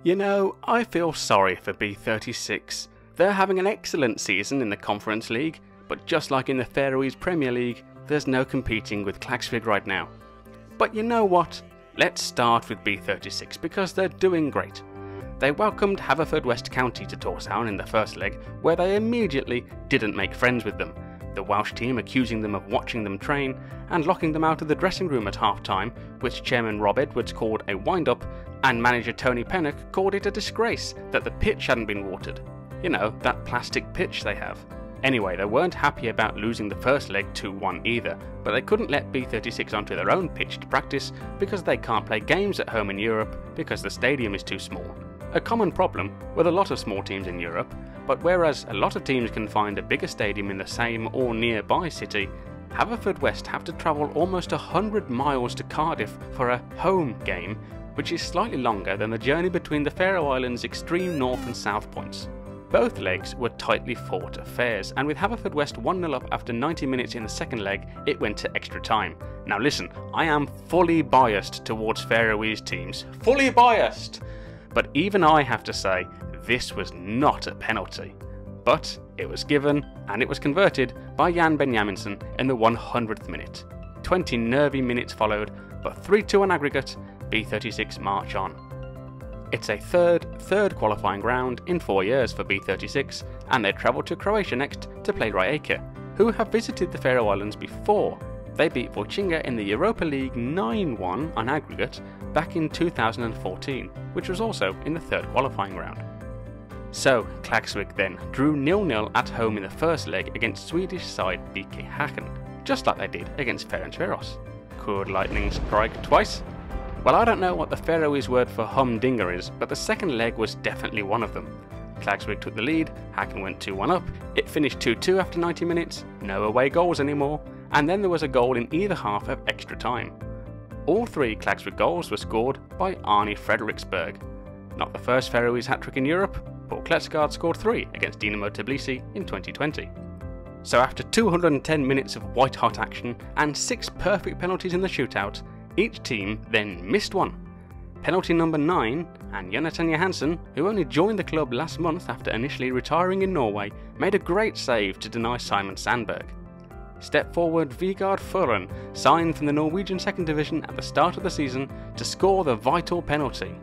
You know, I feel sorry for B36. They're having an excellent season in the Conference League, but just like in the Faroese Premier League, there's no competing with Klaksvík right now. But you know what? Let's start with B36 because they're doing great. They welcomed Haverfordwest County to Tórshavn in the first leg, where they immediately didn't make friends with them, the Welsh team accusing them of watching them train and locking them out of the dressing room at half-time, which Chairman Rob Edwards called a wind-up, and manager Tony Pennock called it a disgrace that the pitch hadn't been watered. You know, that plastic pitch they have. Anyway, they weren't happy about losing the first leg 2-1 either, but they couldn't let B36 onto their own pitch to practice because they can't play games at home in Europe because the stadium is too small. A common problem with a lot of small teams in Europe, but whereas a lot of teams can find a bigger stadium in the same or nearby city, Haverfordwest have to travel almost 100 miles to Cardiff for a home game, which is slightly longer than the journey between the Faroe Islands' extreme north and south points. Both legs were tightly fought affairs, and with Haverfordwest 1-0 up after 90 minutes in the second leg, it went to extra time. Now listen, I am fully biased towards Faroese teams. Fully biased! But even I have to say, this was not a penalty. But it was given, and it was converted by Jan Benjaminsen in the 100th minute. 20 nervy minutes followed, but 3-2 on aggregate, B36 march on. It's a third qualifying round in 4 years for B36, and they travel to Croatia next to play Rijeka, who have visited the Faroe Islands before. They beat Vojtinga in the Europa League 9-1 on aggregate back in 2014, which was also in the third qualifying round. So, Klaksvík then drew 0-0 at home in the first leg against Swedish side Copenhagen, just like they did against Ferencváros. Could lightning strike twice? Well, I don't know what the Faroese word for humdinger is, but the second leg was definitely one of them. Klaksvík took the lead, Haken went 2-1 up, it finished 2-2 after 90 minutes, no away goals anymore, and then there was a goal in either half of extra time. All three Klaksvík goals were scored by Arne Frederiksberg. Not the first Faroese hat-trick in Europe, Paul Kletsgaard scored 3 against Dinamo Tbilisi in 2020. So after 210 minutes of white-hot action and 6 perfect penalties in the shootout, each team then missed one. Penalty number 9, and Jonathan Johansson, who only joined the club last month after initially retiring in Norway, made a great save to deny Simon Sandberg. Step forward Vegard Foran signed from the Norwegian 2nd Division at the start of the season to score the vital penalty.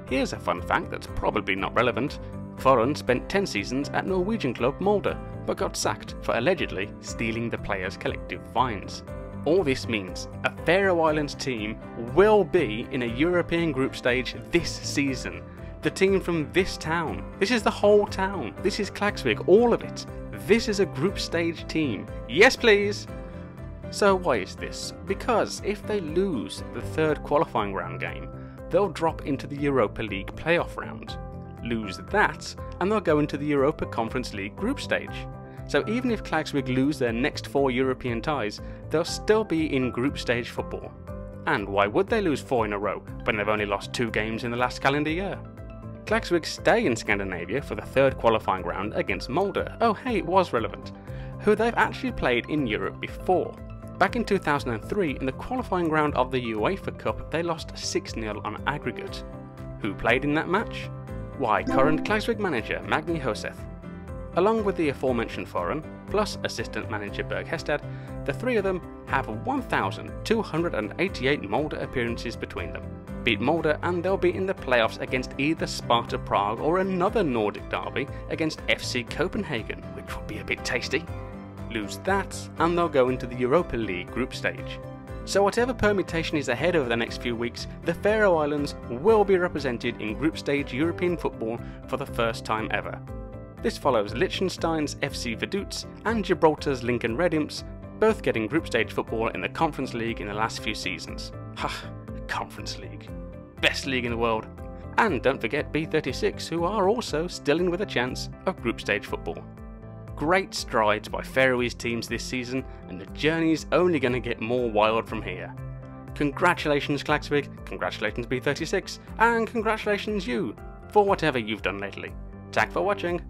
Here's a fun fact that's probably not relevant. Foran spent 10 seasons at Norwegian club Molde, but got sacked for allegedly stealing the players' collective fines. All this means a Faroe Islands team will be in a European group stage this season. The team from this town. This is the whole town. This is Klaksvík, all of it. This is a group stage team. Yes please! So why is this? Because if they lose the third qualifying round game, they'll drop into the Europa League playoff round. Lose that, and they'll go into the Europa Conference League group stage. So even if Klaksvík lose their next 4 European ties, they'll still be in group stage football. And why would they lose 4 in a row when they've only lost 2 games in the last calendar year? Klaksvík stay in Scandinavia for the third qualifying round against Molde, oh hey, it was relevant, who they've actually played in Europe before. Back in 2003, in the qualifying round of the UEFA Cup, they lost 6-0 on aggregate. Who played in that match? Why, current Klaksvík manager Magni Hoseth. Along with the aforementioned Foran, plus assistant manager Berg Hestad, the three of them have 1,288 Molde appearances between them. Beat Molde and they'll be in the playoffs against either Sparta Prague or another Nordic derby against FC Copenhagen, which would be a bit tasty. Lose that and they'll go into the Europa League group stage. So whatever permutation is ahead over the next few weeks, the Faroe Islands will be represented in group stage European football for the first time ever. This follows Liechtenstein's FC Vaduz and Gibraltar's Lincoln Red Imps, both getting group stage football in the Conference League in the last few seasons. Ha, Conference League. Best league in the world. And don't forget B36, who are also still in with a chance of group stage football. Great strides by Faroese teams this season, and the journey's only going to get more wild from here. Congratulations Klaksvík, congratulations B36, and congratulations you, for whatever you've done lately. Tack for watching.